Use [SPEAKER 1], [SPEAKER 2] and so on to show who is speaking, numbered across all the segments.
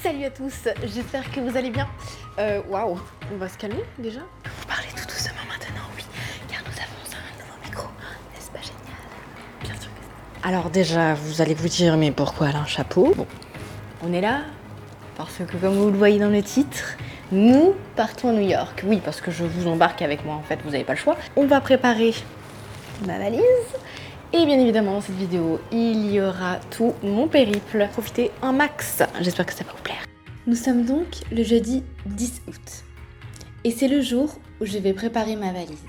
[SPEAKER 1] Salut à tous, j'espère que vous allez bien. Waouh, on va se calmer déjà. Vous parlez tout doucement maintenant, oui, car nous avons un nouveau micro, n'est-ce pas génial? Bien sûr que c'est. Alors déjà, vous allez vous dire, mais pourquoi elle a un chapeau? Bon, on est là parce que comme vous le voyez dans le titre, nous partons à New York. Oui, parce que je vous embarque avec moi, en fait, vous n'avez pas le choix. On va préparer ma valise. Et bien évidemment, dans cette vidéo, il y aura tout mon périple. Profitez un max. J'espère que ça va vous plaire. Nous sommes donc le jeudi 10 août. Et c'est le jour où je vais préparer ma valise.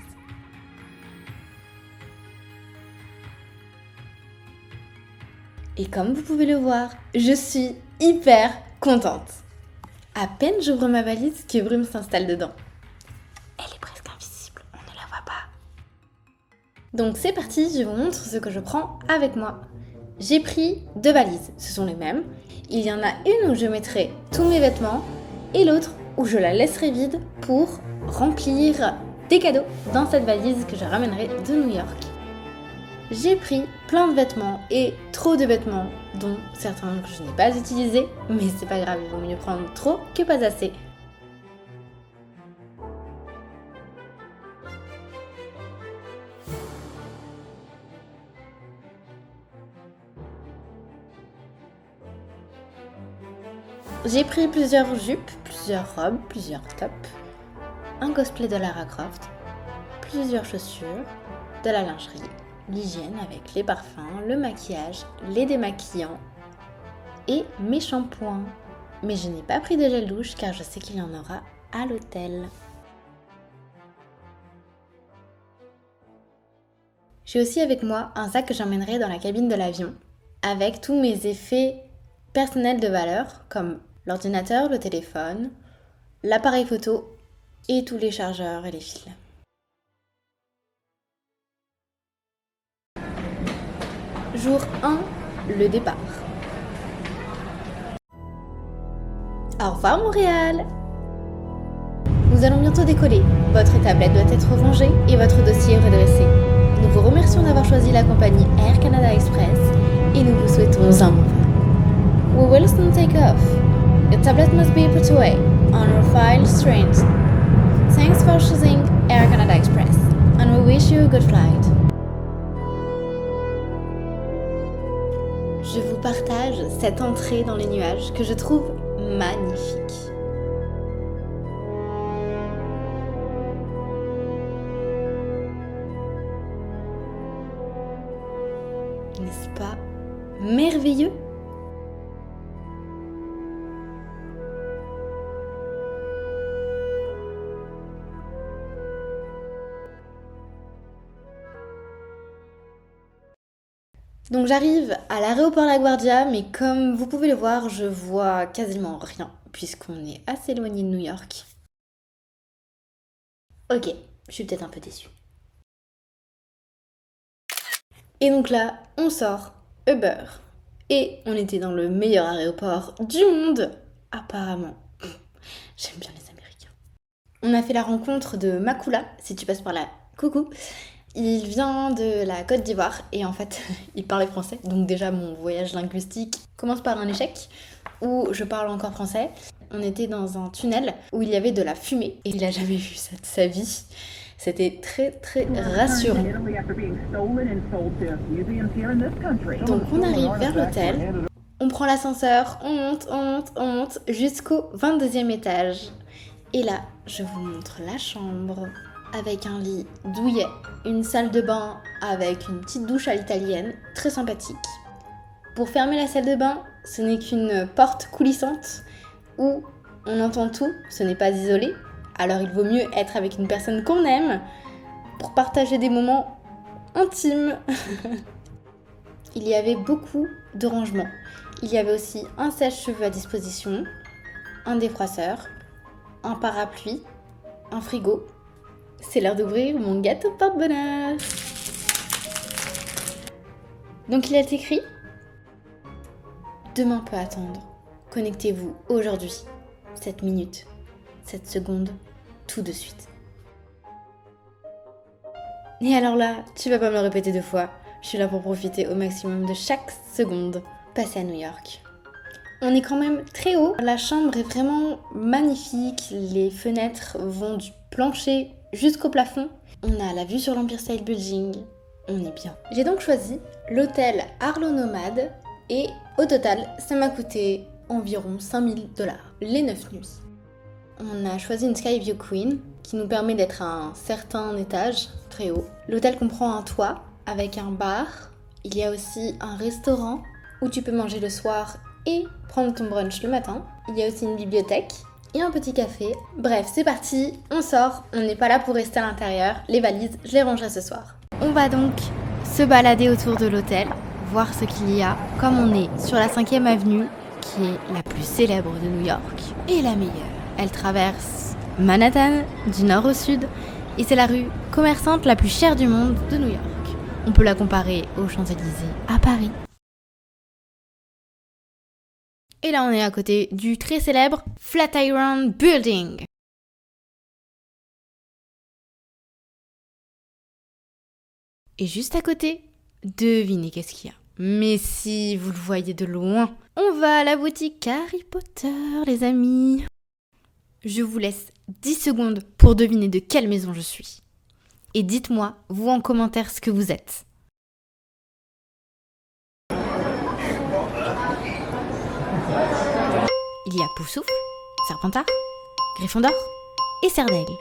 [SPEAKER 1] Et comme vous pouvez le voir, je suis hyper contente. À peine j'ouvre ma valise que Brume s'installe dedans. Elle est presque invisible, on ne la voit pas. Donc c'est parti, je vous montre ce que je prends avec moi. J'ai pris 2 valises, ce sont les mêmes. Il y en a une où je mettrai tous mes vêtements et l'autre où je la laisserai vide pour remplir des cadeaux dans cette valise que je ramènerai de New York. J'ai pris plein de vêtements et trop de vêtements dont certains que je n'ai pas utilisés, mais c'est pas grave, il vaut mieux prendre trop que pas assez. J'ai pris plusieurs jupes, plusieurs robes, plusieurs tops, un cosplay de Lara Croft, plusieurs chaussures, de la lingerie, l'hygiène avec les parfums, le maquillage, les démaquillants et mes shampoings. Mais je n'ai pas pris de gel douche car je sais qu'il y en aura à l'hôtel. J'ai aussi avec moi un sac que j'emmènerai dans la cabine de l'avion avec tous mes effets personnels de valeur comme l'ordinateur, le téléphone, l'appareil photo et tous les chargeurs et les fils. Jour 1, le départ. Au revoir Montréal! Nous allons bientôt décoller. Votre tablette doit être rangée et votre dossier redressé. Nous vous remercions d'avoir choisi la compagnie Air Canada Express et nous vous souhaitons un bon vol. We will soon take off. Your tablet must be put away on your file strings. Thanks for choosing Air Canada Express and we wish you a good flight. Je vous partage cette entrée dans les nuages que je trouve magnifique. N'est-ce pas merveilleux? Donc j'arrive à l'aéroport LaGuardia, mais comme vous pouvez le voir, je vois quasiment rien, puisqu'on est assez éloigné de New York. Ok, je suis peut-être un peu déçue. Et donc là, on sort Uber. Et on était dans le meilleur aéroport du monde, apparemment. J'aime bien les Américains. On a fait la rencontre de Makula, si tu passes par là, coucou. Il vient de la Côte d'Ivoire et en fait, il parlait français. Donc déjà, mon voyage linguistique commence par un échec où je parle encore français. On était dans un tunnel où il y avait de la fumée et il a jamais vu ça de sa vie. C'était très très rassurant. Donc on arrive vers l'hôtel, on prend l'ascenseur, on monte jusqu'au 22e étage. Et là, je vous montre la chambre avec un lit douillet, une salle de bain avec une petite douche à l'italienne, très sympathique. Pour fermer la salle de bain, ce n'est qu'une porte coulissante où on entend tout, ce n'est pas isolé. Alors il vaut mieux être avec une personne qu'on aime pour partager des moments intimes. Il y avait beaucoup de rangements. Il y avait aussi un sèche-cheveux à disposition, un défroisseur, un parapluie, un frigo. C'est l'heure d'ouvrir mon gâteau porte-bonheur. Donc il est écrit « Demain peut attendre. Connectez-vous aujourd'hui, cette minute, cette seconde, tout de suite. » Et alors là, tu vas pas me le répéter 2 fois. Je suis là pour profiter au maximum de chaque seconde passée à New York. On est quand même très haut. La chambre est vraiment magnifique. Les fenêtres vont du plancher jusqu'au plafond. On a la vue sur l'Empire State Building. On est bien. J'ai donc choisi l'hôtel Arlo Nomade et au total, ça m'a coûté environ 5000 $, les 9 nuits. On a choisi une Skyview Queen qui nous permet d'être à un certain étage, très haut. L'hôtel comprend un toit avec un bar. Il y a aussi un restaurant où tu peux manger le soir et prendre ton brunch le matin. Il y a aussi une bibliothèque et un petit café. Bref, c'est parti, on sort. On n'est pas là pour rester à l'intérieur. Les valises, je les rangerai ce soir. On va donc se balader autour de l'hôtel, voir ce qu'il y a, comme on est sur la 5e avenue, qui est la plus célèbre de New York et la meilleure. Elle traverse Manhattan du nord au sud et c'est la rue commerçante la plus chère du monde de New York. On peut la comparer aux Champs-Élysées à Paris. Et là, on est à côté du très célèbre Flatiron Building. Et juste à côté, devinez qu'est-ce qu'il y a. Mais si vous le voyez de loin, on va à la boutique Harry Potter, les amis. Je vous laisse 10 secondes pour deviner de quelle maison je suis. Et dites-moi, vous en commentaire, ce que vous êtes. Il y a Poufsouffle, Serpentard, Gryffondor et Serdaigle.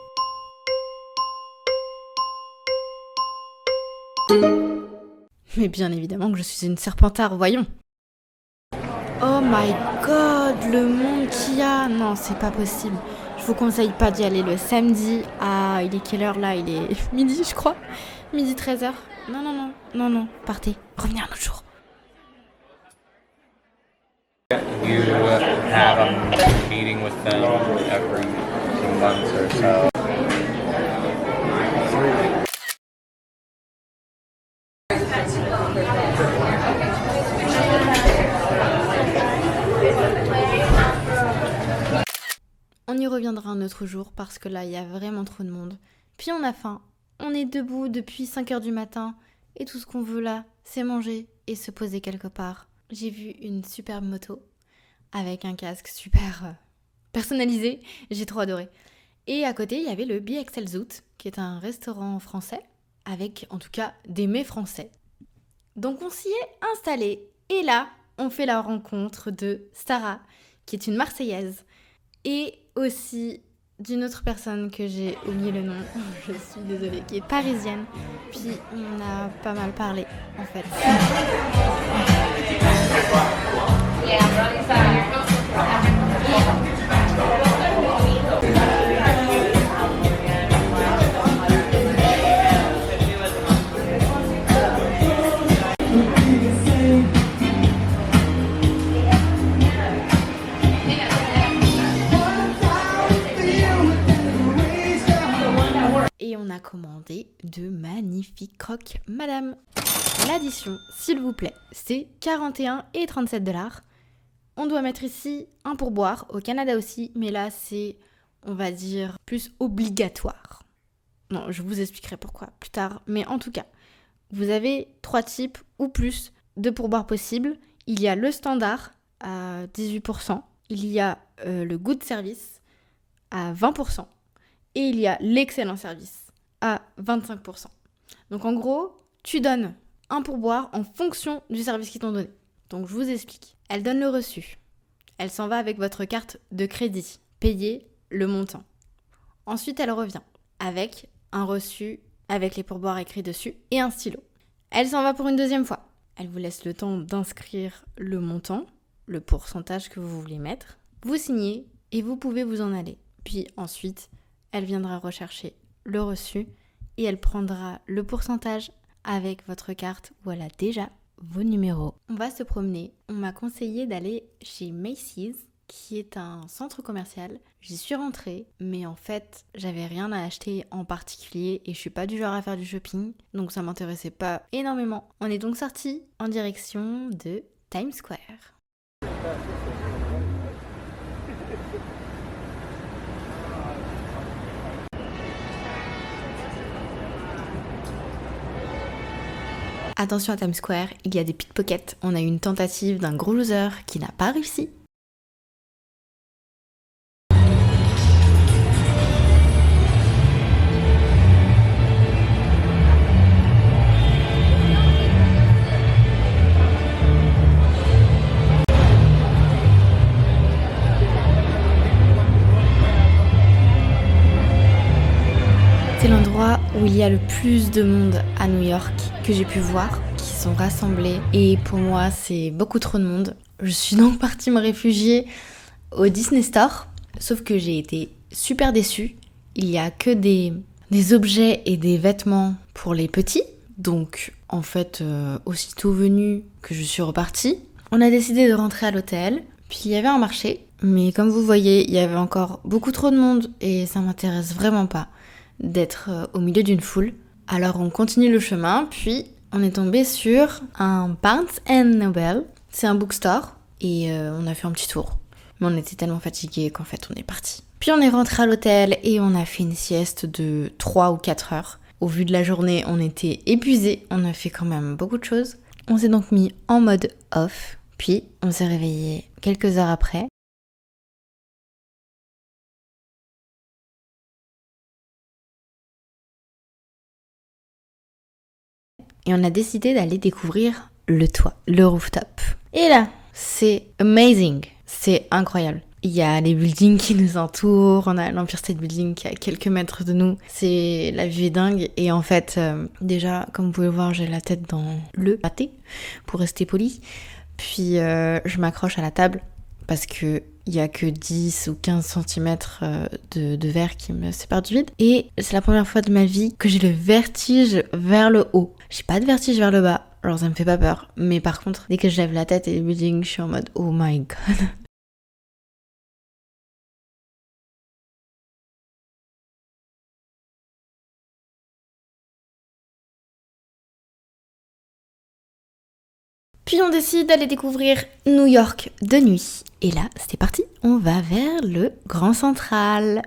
[SPEAKER 1] Mais bien évidemment que je suis une Serpentard, voyons. Oh my god, le monde qu'il y a. Non, c'est pas possible. Je vous conseille pas d'y aller le samedi. Ah, il est quelle heure là? Il est midi, je crois. Midi 13h. Non, partez. Revenez un autre jour.
[SPEAKER 2] You have a meeting with them every 2 months or so.
[SPEAKER 1] On y reviendra un autre jour parce que là, il y a vraiment trop de monde. Puis on a faim. On est debout depuis 5h du matin et tout ce qu'on veut là, c'est manger et se poser quelque part. J'ai vu une superbe moto avec un casque super personnalisé. J'ai trop adoré. Et à côté, il y avait le BXL Zoot, qui est un restaurant français avec en tout cas des mets français. Donc on s'y est installé et là, on fait la rencontre de Sarah, qui est une Marseillaise, et aussi d'une autre personne que j'ai oublié le nom, je suis désolée, qui est parisienne. Puis on a pas mal parlé en fait. Et on a commandé de magnifiques croques madame. L'addition, s'il vous plaît, c'est 41 et 37 $. On doit mettre ici un pourboire, au Canada aussi, mais là c'est, on va dire, plus obligatoire. Non, je vous expliquerai pourquoi plus tard, mais en tout cas, vous avez 3 types ou plus de pourboires possibles. Il y a le standard à 18%, il y a le good service à 20%, et il y a l'excellent service à 25%. Donc en gros, tu donnes un pourboire en fonction du service qu'ils t'ont donné. Donc je vous explique. Elle donne le reçu. Elle s'en va avec votre carte de crédit. Payez le montant. Ensuite, elle revient avec un reçu avec les pourboires écrits dessus et un stylo. Elle s'en va pour une deuxième fois. Elle vous laisse le temps d'inscrire le montant, le pourcentage que vous voulez mettre. Vous signez et vous pouvez vous en aller. Puis ensuite, elle viendra rechercher le reçu et elle prendra le pourcentage avec votre carte où elle a déjà vos numéros. On va se promener. On m'a conseillé d'aller chez Macy's, qui est un centre commercial. J'y suis rentrée, mais en fait, j'avais rien à acheter en particulier et je suis pas du genre à faire du shopping, donc ça m'intéressait pas énormément. On est donc sorti en direction de Times Square. Attention à Times Square, il y a des pickpockets. On a eu une tentative d'un gros loser qui n'a pas réussi. où il y a le plus de monde à New York que j'ai pu voir, qui sont rassemblés. Et pour moi, c'est beaucoup trop de monde. Je suis donc partie me réfugier au Disney Store. Sauf que j'ai été super déçue. Il y a que des objets et des vêtements pour les petits. Donc, en fait, aussitôt venue que je suis repartie, on a décidé de rentrer à l'hôtel. Puis il y avait un marché. Mais comme vous voyez, il y avait encore beaucoup trop de monde et ça m'intéresse vraiment pas d'être au milieu d'une foule. Alors on continue le chemin, puis on est tombé sur un Barnes Noble. C'est un bookstore et on a fait un petit tour. Mais on était tellement fatigués qu'en fait on est parti. Puis on est rentré à l'hôtel et on a fait une sieste de 3 ou 4 heures. Au vu de la journée, on était épuisés. On a fait quand même beaucoup de choses. On s'est donc mis en mode off. Puis on s'est réveillé quelques heures après. Et on a décidé d'aller découvrir le toit, le rooftop. Et là, c'est amazing, c'est incroyable. Il y a les buildings qui nous entourent, on a l'Empire State Building qui est à quelques mètres de nous. La vue est dingue et en fait, déjà, comme vous pouvez le voir, j'ai la tête dans le pâté, pour rester poli. Puis je m'accroche à la table parce que il y a que 10 ou 15 cm de verre qui me séparent du vide. Et c'est la première fois de ma vie que j'ai le vertige vers le haut. J'ai pas de vertige vers le bas, alors ça me fait pas peur. Mais par contre, dès que je lève la tête et le building, je suis en mode oh my god. Puis on décide d'aller découvrir New York de nuit. Et là, c'était parti, on va vers le Grand Central.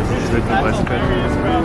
[SPEAKER 2] Je vais te